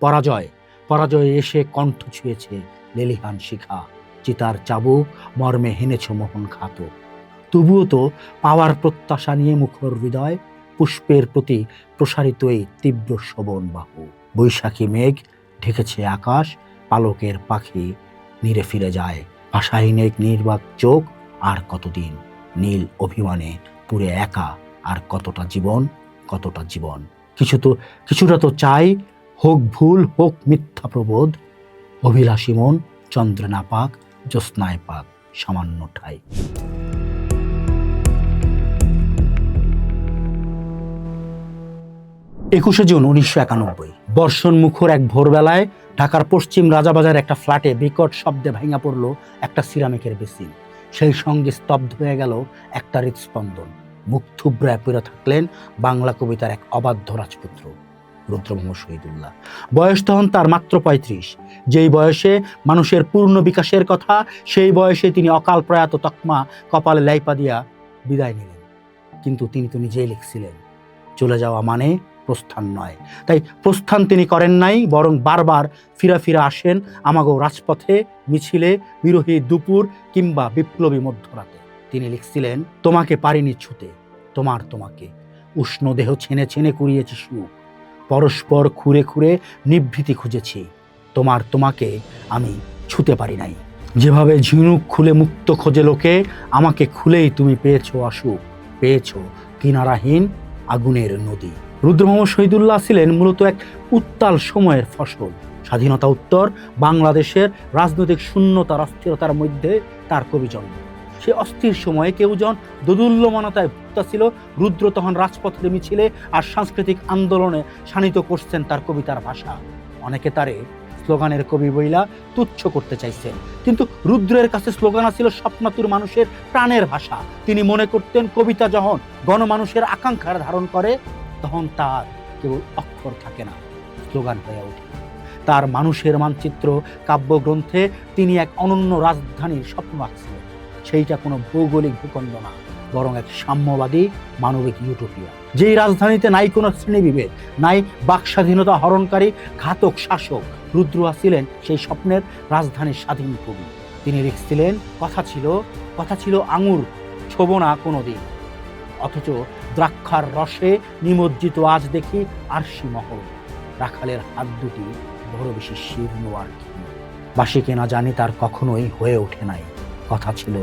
পরাজয় পরাজয়ে এসে কণ্ঠ ছুঁয়েছে লেলিহান শিখা, চিতার চাবুক মর্মে হেনেছ মোহন ঘাতক। তবুও তো পাওয়ার প্রত্যাশা নিয়ে মুখর হৃদয়, পুষ্পের প্রতি প্রসারিত এই তীব্র শোভন বাহু। বৈশাখী মেঘ ঢেকেছে আকাশ, পালকের পাখি নিরে ফিরে যায়। ভাষাহীন এক নির্বাক চোখ, আর কতদিন নীল অভিমানে পুরে একা, আর কতটা জীবন, কতটা জীবন। কিছুটা তো চাই, হোক ভুল হোক মিথ্যা প্রবোধ, অভিলাষী মন চন্দ্রে না পাক, জ্যোৎস্নায় পাক সামান্য ঠাই। 21শে জুন 1991 বর্ষণ মুখর এক ভোরবেলায় ঢাকার পশ্চিম রাজাবাজার একটা ফ্ল্যাটে বিকট শব্দে ভেঙে পড়ল একটা সিরামিকের বেসিন। সেই সঙ্গে স্তব্ধ হয়ে গেল একটা হৃদস্পন্দন। মুখ থুবড়ায় পড়ে থাকলেন বাংলা কবিতার এক অবাধ্য রাজপুত্র রুদ্রভূম শহীদুল্লাহ। বয়স তখন তার মাত্র 35। যেই বয়সে মানুষের পূর্ণ বিকাশের কথা, সেই বয়সে তিনি অকাল প্রয়াত তকমা কপালে লাইপা দিয়া বিদায় নিলেন। কিন্তু তিনি তো নিজেই লিখছিলেন, চলে যাওয়া মানে প্রস্থান নয়। তাই প্রস্থান তিনি করেন নাই, বরং বারবার ফিরা আসেন আমাগো রাজপথে, মিছিলে, বিরোহী দুপুর কিংবা বিপ্লবী মধ্যরাতে। তিনি লিখছিলেন, তোমাকে পারিনি ছুতে, তোমাকে উষ্ণ দেহ ছেনে ছেনে কুড়িয়েছি সুখ, পরস্পর খুঁড়ে খুঁড়ে নিভৃতি খুঁজেছি, তোমাকে আমি ছুতে পারি নাই। যেভাবে ঝিনুক খুলে মুক্ত খোঁজে লোকে, আমাকে খুলেই তুমি পেয়েছো অসুখ, পেয়েছো কিনারাহীন আগুনের নদী। রুদ্রভূম শহীদুল্লাহ ছিলেন মূলত এক উত্তাল সময়ের ফসল। স্বাধীনতা উত্তর বাংলাদেশের রাজনৈতিক শূন্যতার অস্থিরতার মধ্যে তার কবি জন্ম। সে অস্থির সময়ে কেউ যখন দোদুল্যমানতায় ভুগতাছিল, রুদ্র তখন রাজপথের মিছিলে আর সাংস্কৃতিক আন্দোলনে শানিত করছেন তার কবিতার ভাষা। অনেকে তারে স্লোগানের কবি বইলা তুচ্ছ করতে চাইছেন, কিন্তু রুদ্রের কাছে স্লোগান ছিল স্বপ্নাতুর মানুষের প্রাণের ভাষা। তিনি মনে করতেন, কবিতা যখন গণমানুষের আকাঙ্ক্ষার ধারণ করে, তখন তার কেবল অক্ষর থাকে না, স্লোগান হয়ে ওঠে। তার মানুষের মানচিত্র কাব্যগ্রন্থে তিনি এক অনন্য রাজধানীর স্বপ্ন আঁকছিলেন। সেইটা কোনো ভৌগোলিক ভূখণ্ড না, বরং এক সাম্যবাদী মানবিক ইউটোপিয়া। যেই রাজধানীতে নাই কোনো শ্রেণীবিভেদ, নাই বাক স্বাধীনতা হরণকারী ঘাতক শাসক। রুদ্র ছিলেন সেই স্বপ্নের রাজধানীর স্বাধীন কবি। তিনি লিখছিলেন, কথা ছিল আঙুর ছোব না কোনোদিন, অথচ দ্রাক্ষার রসে নিমজ্জিত আজ দেখি আরশি মহল। রাখালের হাত দুটি বড় বেশি শীর্ণ আর ক্ষীণ, বাসিকে না জানি তার কখনোই হয়ে ওঠে নাই। কথা ছিল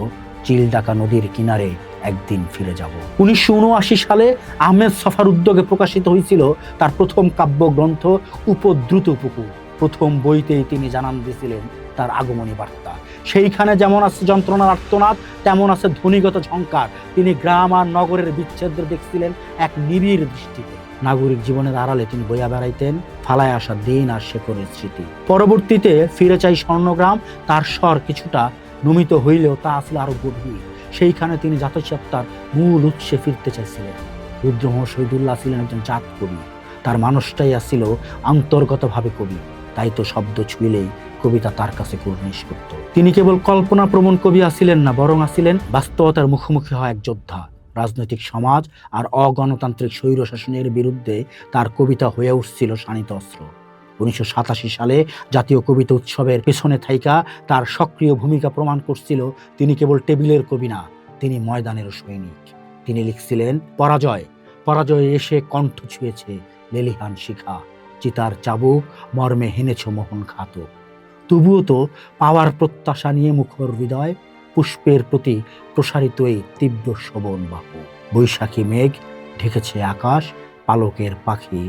চিলডাকা নদীর কিনারে একদিন ফিরে যাব। 1979 সালে আহমেদ ছফার উদ্যোগে প্রকাশিত হয়েছিল তার প্রথম কাব্যগ্রন্থ উপদ্রুত পুকুর। প্রথম বইতেই তিনি জানান দিয়েছিলেন তার আগমনী বার্তা। সেইখানে যেমন আছে যন্ত্রণার আর্তনাদ, তেমন আছে ধ্বনিগত ঝংকার। তিনি গ্রাম আর নগরের বিচ্ছেদ দেখছিলেন এক নিবিড় দৃষ্টিতে। নাগরিক জীবনের আড়ালে তিনি বইয়া বেড়াইতেন ফালায় আসা দিন আর শেকরের স্মৃতি। পরবর্তীতে ফিরে চাই স্বর্ণগ্রাম, তার স্বর কিছুটা নমিত হইলেও তা আসলে আরো গভীর। সেইখানে তিনি জাতিসত্তার মূল উৎসে ফিরতে চাইছিলেন। রুদ্রভূম শহীদুল্লাহ ছিলেন একজন জাত কবি, তার মানুষটাই আসছিল অন্তর্গতভাবে কবি। তাই তো শব্দ ছুঁইলেই কবিতা তার কাছে কুর্নিশ করত। তিনি কেবল কল্পনা প্রবণ কবি আসিলেন না, বরং আসিলেন বাস্তবতার মুখোমুখি হওয়া এক যোদ্ধা। রাজনৈতিক সমাজ আর অগণতান্ত্রিক স্বৈরশাসনের বিরুদ্ধে তার কবিতা হয়ে উঠছিল শানিত অস্ত্র। 1987 সালে জাতীয় কবিতা উৎসবের পেছনে থাইকা তার সক্রিয় ভূমিকা প্রমাণ করছিল তিনি কেবল টেবিলের কবি না, তিনি ময়দানেরও সৈনিক। তিনি লিখছিলেন, পরাজয়ে এসে কণ্ঠ ছুঁয়েছে লেলিহান শিখা, চিতার চাবুক মর্মে হেনেছ মোহন ঘাতক। তবুও তো পাওয়ার প্রত্যাশা নিয়ে মুখর হৃদয়, পুষ্পের প্রতি প্রসারিত এই তীব্র শোভন বাহু। বৈশাখী মেঘ ঢেকেছে আকাশ, পালকের পাখি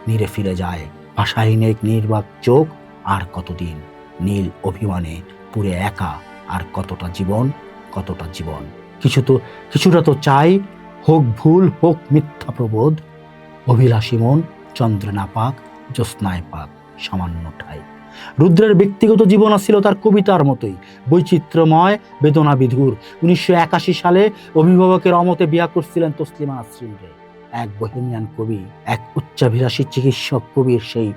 নিরে ফিরে যায়। ভাষাহীন এক নির্বাক চোখ, আর কতদিন নীল অভিমানে পুরে একা, আর কতটা জীবন। কিছুটা তো চাই, হোক ভুল হোক মিথ্যা প্রবোধ, অভিলাষী মন চন্দ্রে না পাক, জ্যোৎস্নায় পাক সামান্য ঠাই। রুদ্রের ব্যক্তিগত জীবন ছিল তার কবিতার মতোই বৈচিত্র্যময়, বেদনা বিধুর। 1981 সালে অভিভাবকের অমতে বিয়া করছিলেন তসলিমা নাসরিনকে। এক বহেমিয়ান কবি, এক উচ্চাভিলাষী চিকিৎসক কবির সেই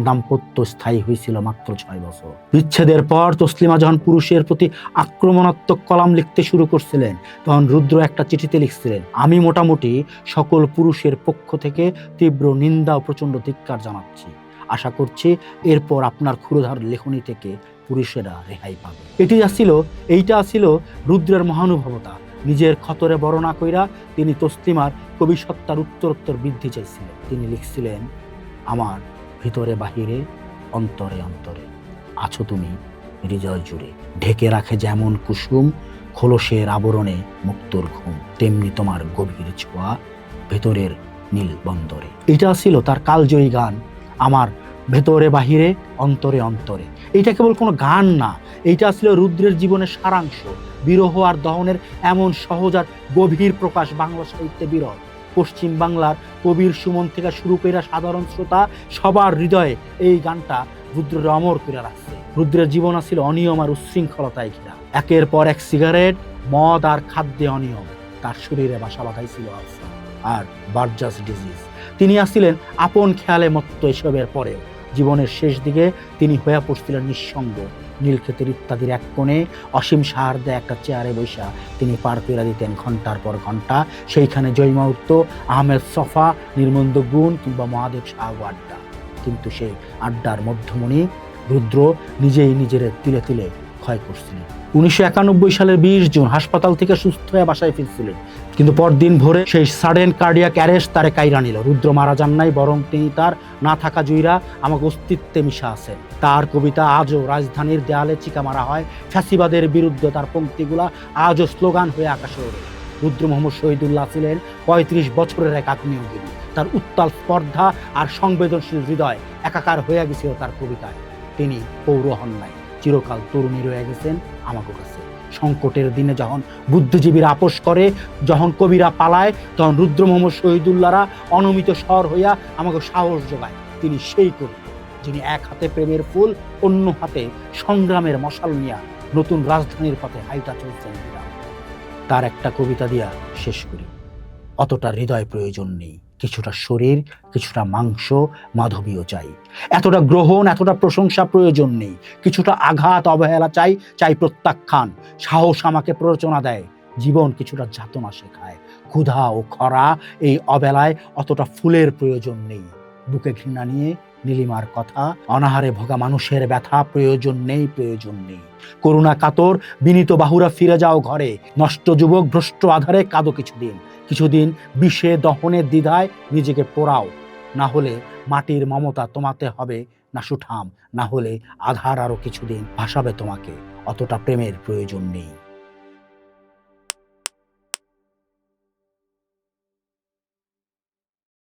দাম্পত্য স্থায়ী হয়েছিল মাত্র 6 বছর। বিচ্ছেদের পর তসলিমা যখন পুরুষের প্রতি আক্রমণাত্মক কলাম লিখতে শুরু করছিলেন, তখন রুদ্র একটা চিঠিতে লিখছিলেন, আমি মোটামুটি সকল পুরুষের পক্ষ থেকে তীব্র নিন্দা ও প্রচন্ড ধিক্কার জানাচ্ছি। আশা করছি এরপর আপনার ক্ষুরধার লেখনী থেকে পুরুষেরা রেহাই পাবে। এইটা ছিল রুদ্রের মহানুভবতা। নিজের খতরে বর্ণনা কইরা তিনি তসলিমার কবি সত্তার উত্তরোত্তর বৃদ্ধি চাইছিলেন। তিনি লিখছিলেন, আমার ভিতরে বাহিরে অন্তরে অন্তরে আছো তুমি হৃদয় জুড়ে, ঢেকে রাখে যেমন কুসুম খোলসের আবরণে মুক্তোর ঘুম, তেমনি তোমার গভীর ছোঁয়া ভেতরের নীল বন্দরে। এটা ছিল তার কালজয়ী গান, আমার ভেতরে বাহিরে অন্তরে অন্তরে। এটা কেবল কোনো গান না, এইটা ছিল রুদ্রের জীবনের সারাংশ। বিরহ আর দহনের এমন সহজ আর গভীর প্রকাশ বাংলা সাহিত্যে বিরল। পশ্চিম বাংলার কবির সুমন থেকে শুরু করে সাধারণ শ্রোতা সবার হৃদয়ে এই গানটা রুদ্রের অমর করে রাখছে। রুদ্রের জীবন ছিল অনিয়ম আর উচ্ছৃঙ্খলতায় ঘেরা। একের পর এক সিগারেট, মদ আর খাদ্যে অনিয়ম তার শরীরে বাসা বাঁধাইছিল আলসার আর বার্জাস ডিজিজ। তিনি আসছিলেন আপন খেয়ালে মত্ত এসবের পরেও। জীবনের শেষ দিকে তিনি হয়ে পড়ছিলেন নিঃসঙ্গ। নীলক্ষেতের ইত্যাদির এক কোণে অসীম সাহায্যে একটা চেয়ারে বৈশা তিনি পার পেরা দিতেন ঘন্টার পর ঘন্টা। সেইখানে জয়মা উঠত আহমেদ সফা, নির্মন্দ গুণ কিংবা মহাদেব শাহ আড্ডা। কিন্তু সেই আড্ডার মধ্যমণি রুদ্র নিজেই নিজের তিলে তিলে ক্ষয় করছিলেন। 1991 সালের 20 জুন হাসপাতাল থেকে সুস্থ হয়ে বাসায় ফিরছিলেন, কিন্তু পরদিন ভোরে সেই সাডেন কার্ডিয়াক অ্যারেস্ট তারে কাইরা নিল। রুদ্র মারা যান নাই, বরং তিনি তার না থাকা জুইরা আমাকে অস্তিত্বে মিশা আছেন। তার কবিতা আজও রাজধানীর দেয়ালে চিকা মারা হয়, ফ্যাসিবাদের বিরুদ্ধে তার পংক্তিগুলা আজও স্লোগান হয়ে আকাশে ওড়ে। রুদ্র মোহাম্মদ শহীদুল্লাহ ছিলেন 35 বছরের এক আগ্নেয়গিরি। তার উত্তাল স্পর্ধা আর সংবেদনশীল হৃদয় একাকার হয়ে গেছিল তার কবিতায়। তিনি পৌর হন নাই, চিরকাল তরুণী রয়ে গেছেন আমাকে কাছে। সংকটের দিনে যখন বুদ্ধিজীবীরা আপোষ করে, যখন কবিরা পালায়, তখন রুদ্র মোহাম্মদ শহীদুল্লাহরা অনমিত স্বর হইয়া আমাকে সাহস যোগায়। তিনি সেই কবি যিনি এক হাতে প্রেমের ফুল, অন্য হাতে সংগ্রামের মশাল নিয়া নতুন রাজধানীর পথে হাইটা চলছেন। তার একটা কবিতা দিয়া শেষ করি। অতটা হৃদয় প্রয়োজন নেই, কিছুটা শরীর, কিছুটা মাংস, মাধবীও চাই। এতটা গ্রহণ, এতটা প্রশংসা প্রয়োজন নেই, কিছুটা আঘাত, অবহেলা চাই, চাই প্রত্যাখ্যান। সাহস আমাকে প্ররোচনা দেয়, জীবন কিছুটা যাতনা শেখায়। ক্ষুধা ও খরা এই অবেলায় অতটা ফুলের প্রয়োজন নেই। বুকে ঘৃণা নিয়ে নীলিমার কথা, অনাহারে ভোগা মানুষের ব্যথা প্রয়োজন নেই, প্রয়োজন নেই। করুণা কাতর বিনীত বাহুরা ফিরে যাও ঘরে, নষ্ট যুবক ভ্রষ্ট আধারে কাঁদো কিছুদিন। কিছুদিন বিষে দহনে দ্বিধায় নিজেকে পোড়াও, না হলে মাটির মমতা তোমাতে হবে না সুঠাম, না হলে আধার আরো কিছুদিন ভাসাবে তোমাকে। অতটা প্রেমের প্রয়োজন নেই।